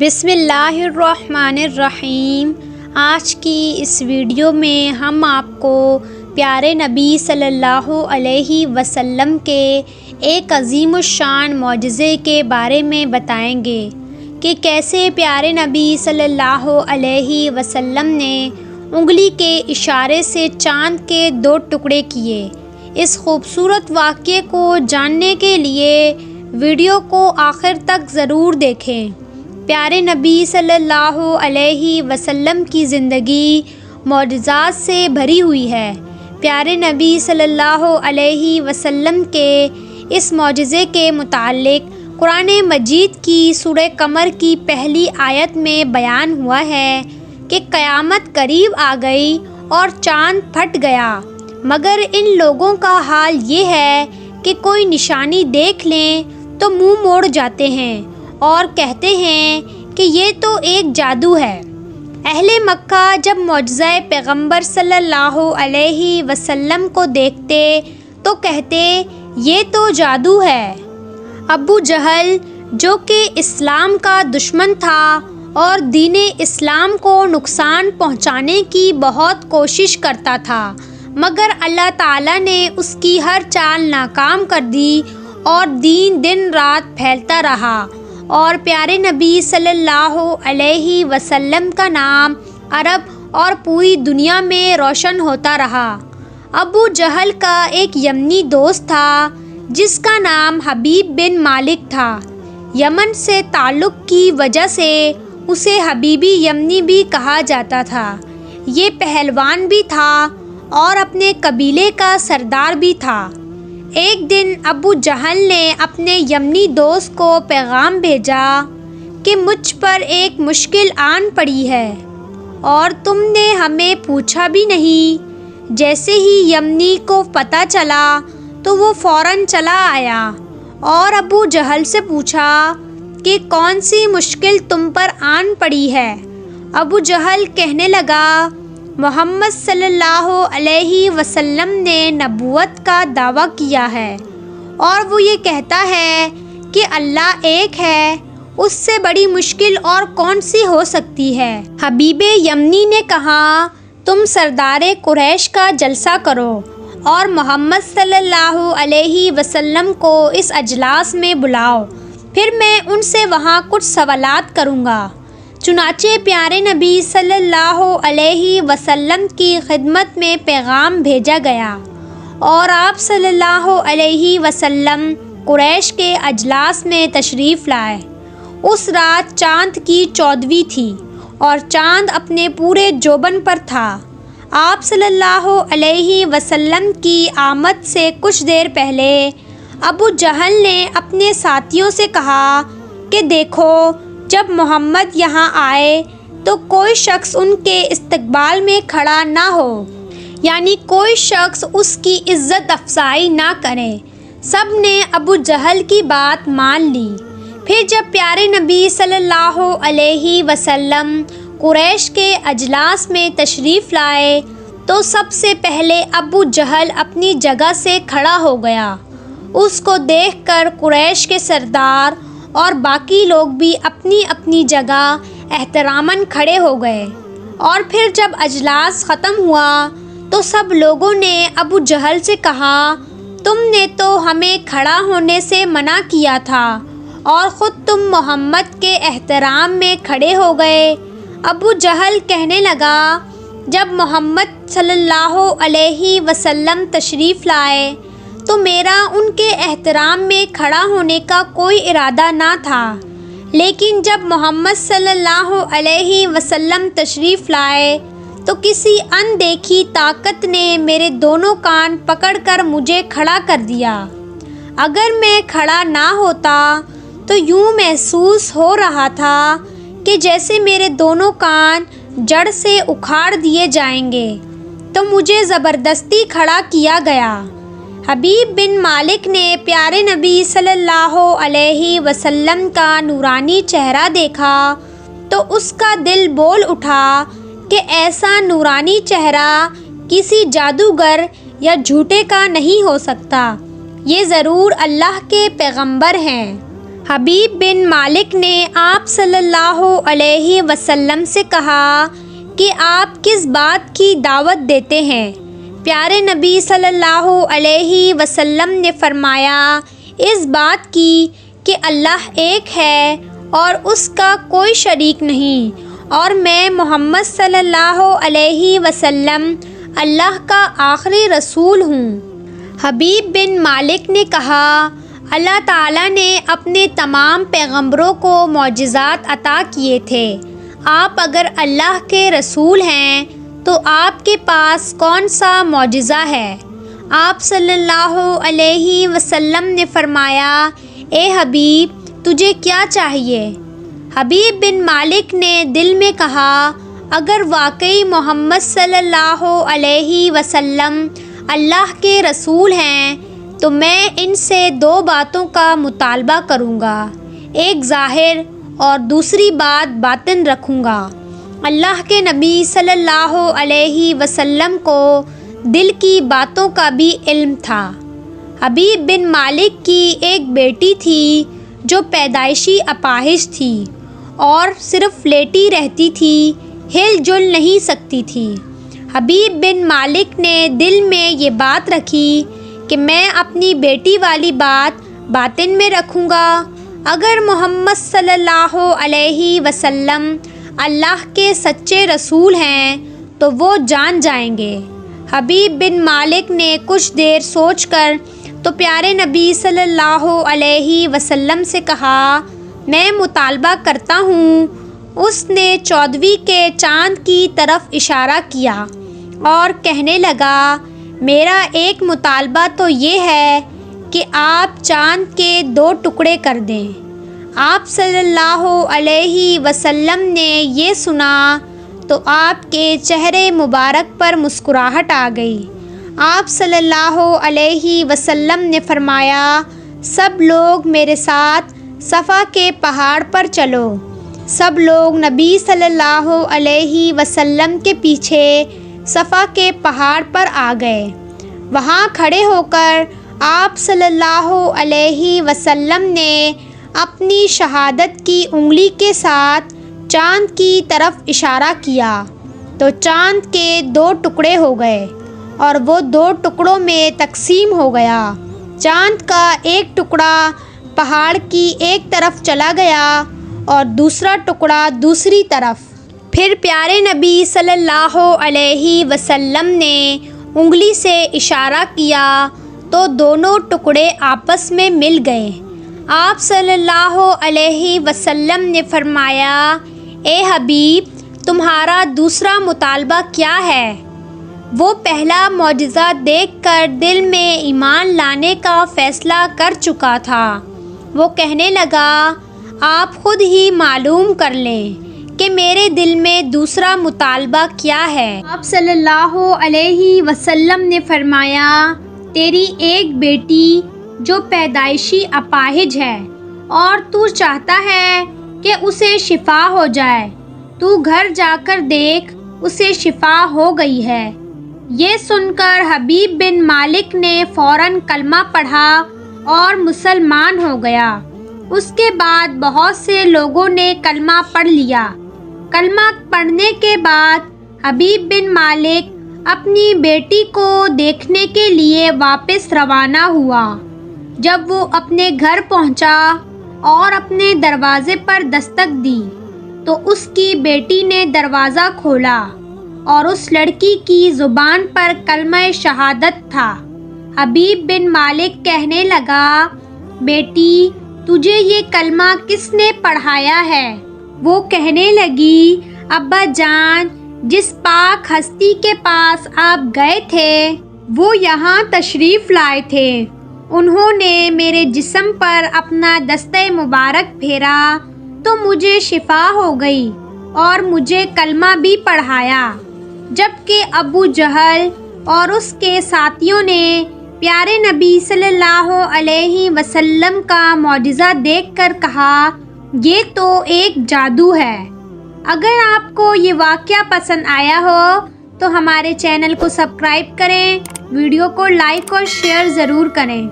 بسم اللہ الرحمن الرحیم۔ آج کی اس ویڈیو میں ہم آپ کو پیارے نبی صلی اللہ علیہ وسلم کے ایک عظیم الشان معجزے کے بارے میں بتائیں گے کہ کیسے پیارے نبی صلی اللہ علیہ وسلم نے انگلی کے اشارے سے چاند کے 2 ٹکڑے کیے۔ اس خوبصورت واقعے کو جاننے کے لیے ویڈیو کو آخر تک ضرور دیکھیں۔ پیارے نبی صلی اللہ علیہ وسلم کی زندگی معجزات سے بھری ہوئی ہے۔ پیارے نبی صلی اللہ علیہ وسلم کے اس معجزے کے متعلق قرآن مجید کی سورہ قمر کی پہلی آیت میں بیان ہوا ہے کہ قیامت قریب آ گئی اور چاند پھٹ گیا، مگر ان لوگوں کا حال یہ ہے کہ کوئی نشانی دیکھ لیں تو منہ موڑ جاتے ہیں اور کہتے ہیں کہ یہ تو ایک جادو ہے۔ اہل مکہ جب معجزہ پیغمبر صلی اللہ علیہ وسلم کو دیکھتے تو کہتے یہ تو جادو ہے۔ ابو جہل جو کہ اسلام کا دشمن تھا اور دین اسلام کو نقصان پہنچانے کی بہت کوشش کرتا تھا، مگر اللہ تعالیٰ نے اس کی ہر چال ناکام کر دی اور دین دن رات پھیلتا رہا اور پیارے نبی صلی اللہ علیہ وسلم کا نام عرب اور پوری دنیا میں روشن ہوتا رہا۔ ابو جہل کا ایک یمنی دوست تھا جس کا نام حبیب بن مالک تھا۔ یمن سے تعلق کی وجہ سے اسے حبیبی یمنی بھی کہا جاتا تھا۔ یہ پہلوان بھی تھا اور اپنے قبیلے کا سردار بھی تھا۔ ایک دن ابو جہل نے اپنے یمنی دوست کو پیغام بھیجا کہ مجھ پر ایک مشکل آن پڑی ہے اور تم نے ہمیں پوچھا بھی نہیں۔ جیسے ہی یمنی کو پتہ چلا تو وہ فوراً چلا آیا اور ابو جہل سے پوچھا کہ کون سی مشکل تم پر آن پڑی ہے۔ ابو جہل کہنے لگا محمد صلی اللہ علیہ وسلم نے نبوت کا دعویٰ کیا ہے اور وہ یہ کہتا ہے کہ اللہ ایک ہے، اس سے بڑی مشکل اور کون سی ہو سکتی ہے۔ حبیب یمنی نے کہا تم سردار قریش کا جلسہ کرو اور محمد صلی اللہ علیہ وسلم کو اس اجلاس میں بلاؤ، پھر میں ان سے وہاں کچھ سوالات کروں گا۔ چنانچہ پیارے نبی صلی اللہ علیہ وسلم کی خدمت میں پیغام بھیجا گیا اور آپ صلی اللہ علیہ وسلم قریش کے اجلاس میں تشریف لائے۔ اس رات چاند کی 14ویں تھی اور چاند اپنے پورے جوبن پر تھا۔ آپ صلی اللہ علیہ وسلم کی آمد سے کچھ دیر پہلے ابو جہل نے اپنے ساتھیوں سے کہا کہ دیکھو، جب محمد یہاں آئے تو کوئی شخص ان کے استقبال میں کھڑا نہ ہو، یعنی کوئی شخص اس کی عزت افزائی نہ کرے۔ سب نے ابو جہل کی بات مان لی۔ پھر جب پیارے نبی صلی اللہ علیہ وسلم قریش کے اجلاس میں تشریف لائے تو سب سے پہلے ابو جہل اپنی جگہ سے کھڑا ہو گیا۔ اس کو دیکھ کر قریش کے سردار اور باقی لوگ بھی اپنی اپنی جگہ احتراماً کھڑے ہو گئے، اور پھر جب اجلاس ختم ہوا تو سب لوگوں نے ابو جہل سے کہا تم نے تو ہمیں کھڑا ہونے سے منع کیا تھا اور خود تم محمد کے احترام میں کھڑے ہو گئے۔ ابو جہل کہنے لگا جب محمد صلی اللہ علیہ وسلم تشریف لائے تو میرا ان کے احترام میں کھڑا ہونے کا کوئی ارادہ نہ تھا، لیکن جب محمد صلی اللہ علیہ وسلم تشریف لائے تو کسی اندیکھی طاقت نے میرے دونوں کان پکڑ کر مجھے کھڑا کر دیا۔ اگر میں کھڑا نہ ہوتا تو یوں محسوس ہو رہا تھا کہ جیسے میرے دونوں کان جڑ سے اکھاڑ دیے جائیں گے، تو مجھے زبردستی کھڑا کیا گیا۔ حبیب بن مالک نے پیارے نبی صلی اللہ علیہ وسلم کا نورانی چہرہ دیکھا تو اس کا دل بول اٹھا کہ ایسا نورانی چہرہ کسی جادوگر یا جھوٹے کا نہیں ہو سکتا، یہ ضرور اللہ کے پیغمبر ہیں۔ حبیب بن مالک نے آپ صلی اللہ علیہ وسلم سے کہا کہ آپ کس بات کی دعوت دیتے ہیں؟ پیارے نبی صلی اللہ علیہ وسلم نے فرمایا، اس بات کی کہ اللہ ایک ہے اور اس کا کوئی شریک نہیں، اور میں محمد صلی اللہ علیہ وسلم اللہ کا آخری رسول ہوں۔ حبیب بن مالک نے کہا، اللہ تعالیٰ نے اپنے تمام پیغمبروں کو معجزات عطا کیے تھے، آپ اگر اللہ کے رسول ہیں تو آپ کے پاس کون سا معجزہ ہے؟ آپ صلی اللہ علیہ وسلم نے فرمایا، اے حبیب تجھے کیا چاہیے؟ حبیب بن مالک نے دل میں کہا، اگر واقعی محمد صلی اللہ علیہ وسلم اللہ کے رسول ہیں تو میں ان سے دو باتوں کا مطالبہ کروں گا، ایک ظاہر اور دوسری بات باطن رکھوں گا۔ اللہ کے نبی صلی اللہ علیہ وسلم کو دل کی باتوں کا بھی علم تھا۔ حبیب بن مالک کی ایک بیٹی تھی جو پیدائشی اپاہج تھی اور صرف لیٹی رہتی تھی، ہل جل نہیں سکتی تھی۔ حبیب بن مالک نے دل میں یہ بات رکھی کہ میں اپنی بیٹی والی بات باطن میں رکھوں گا، اگر محمد صلی اللہ علیہ وسلم اللہ کے سچے رسول ہیں تو وہ جان جائیں گے۔ حبیب بن مالک نے کچھ دیر سوچ کر تو پیارے نبی صلی اللہ علیہ وسلم سے کہا، میں مطالبہ کرتا ہوں۔ اس نے 14ویں کے چاند کی طرف اشارہ کیا اور کہنے لگا، میرا ایک مطالبہ تو یہ ہے کہ آپ چاند کے 2 ٹکڑے کر دیں۔ آپ صلی اللہ علیہ وسلم نے یہ سنا تو آپ کے چہرے مبارک پر مسکراہٹ آ گئی۔ آپ صلی اللہ علیہ وسلم نے فرمایا، سب لوگ میرے ساتھ صفا کے پہاڑ پر چلو۔ سب لوگ نبی صلی اللہ علیہ وسلم کے پیچھے صفا کے پہاڑ پر آ گئے۔ وہاں کھڑے ہو کر آپ صلی اللہ علیہ وسلم نے اپنی شہادت کی انگلی کے ساتھ چاند کی طرف اشارہ کیا تو چاند کے 2 ٹکڑے ہو گئے اور وہ 2 ٹکڑوں میں تقسیم ہو گیا۔ چاند کا ایک ٹکڑا پہاڑ کی ایک طرف چلا گیا اور دوسرا ٹکڑا دوسری طرف۔ پھر پیارے نبی صلی اللہ علیہ وسلم نے انگلی سے اشارہ کیا تو دونوں ٹکڑے آپس میں مل گئے۔ آپ صلی اللہ علیہ وسلم نے فرمایا، اے حبیب تمہارا دوسرا مطالبہ کیا ہے؟ وہ پہلا معجزہ دیکھ کر دل میں ایمان لانے کا فیصلہ کر چکا تھا۔ وہ کہنے لگا، آپ خود ہی معلوم کر لیں کہ میرے دل میں دوسرا مطالبہ کیا ہے۔ آپ صلی اللہ علیہ وسلم نے فرمایا، تیری ایک بیٹی جو پیدائشی اپاہج ہے اور تو چاہتا ہے کہ اسے شفا ہو جائے، تو گھر جا کر دیکھ اسے شفا ہو گئی ہے۔ یہ سن کر حبیب بن مالک نے فوراً کلمہ پڑھا اور مسلمان ہو گیا۔ اس کے بعد بہت سے لوگوں نے کلمہ پڑھ لیا۔ کلمہ پڑھنے کے بعد حبیب بن مالک اپنی بیٹی کو دیکھنے کے لیے واپس روانہ ہوا۔ جب وہ اپنے گھر پہنچا اور اپنے دروازے پر دستک دی تو اس کی بیٹی نے دروازہ کھولا اور اس لڑکی کی زبان پر کلمہ شہادت تھا۔ حبیب بن مالک کہنے لگا، بیٹی تجھے یہ کلمہ کس نے پڑھایا ہے؟ وہ کہنے لگی، ابا جان جس پاک ہستی کے پاس آپ گئے تھے وہ یہاں تشریف لائے تھے، انہوں نے میرے جسم پر اپنا دستہ مبارک پھیرا تو مجھے شفا ہو گئی اور مجھے کلمہ بھی پڑھایا۔ جبکہ ابو جہل اور اس کے ساتھیوں نے پیارے نبی صلی اللہ علیہ وسلم کا معجزہ دیکھ کر کہا، یہ تو ایک جادو ہے۔ اگر آپ کو یہ واقعہ پسند آیا ہو تو ہمارے چینل کو سبسکرائب کریں، ویڈیو کو لائک اور شیئر ضرور کریں۔